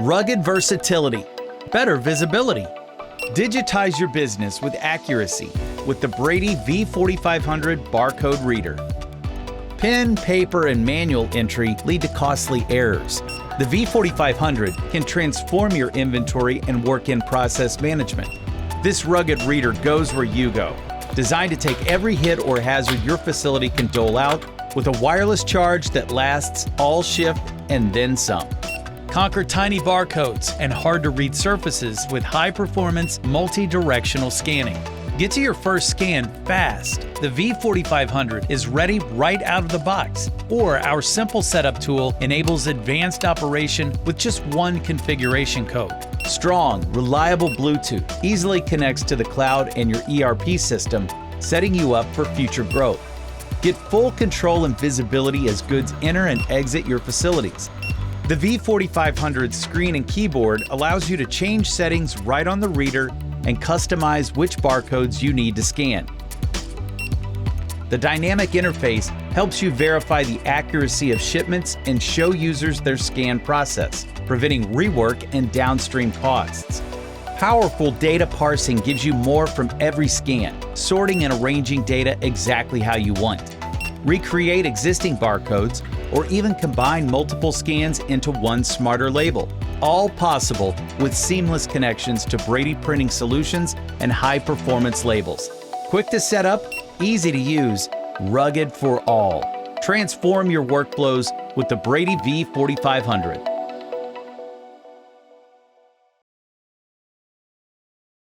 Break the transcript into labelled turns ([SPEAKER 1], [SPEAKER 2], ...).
[SPEAKER 1] Rugged versatility, better visibility. Digitize your business with accuracy with the Brady V4500 barcode reader. Pen, paper, and manual entry lead to costly errors. The V4500 can transform your inventory and work-in-process management. This rugged reader goes where you go, designed to take every hit or hazard your facility can dole out with a wireless charge that lasts all shift and then some. Conquer tiny barcodes and hard-to-read surfaces with high-performance multi-directional scanning. Get to your first scan fast. The V4500 is ready right out of the box, or our simple setup tool enables advanced operation with just one configuration code. Strong, reliable Bluetooth easily connects to the cloud and your ERP system, setting you up for future growth. Get full control and visibility as goods enter and exit your facilities. The V4500's screen and keyboard allows you to change settings right on the reader and customize which barcodes you need to scan. The dynamic interface helps you verify the accuracy of shipments and show users their scan process, preventing rework and downstream costs. Powerful data parsing gives you more from every scan, sorting and arranging data exactly how you want. Recreate existing barcodes, or even combine multiple scans into one smarter label. All possible with seamless connections to Brady Printing Solutions and high-performance labels. Quick to set up, easy to use, rugged for all. Transform your workflows with the Brady V4500.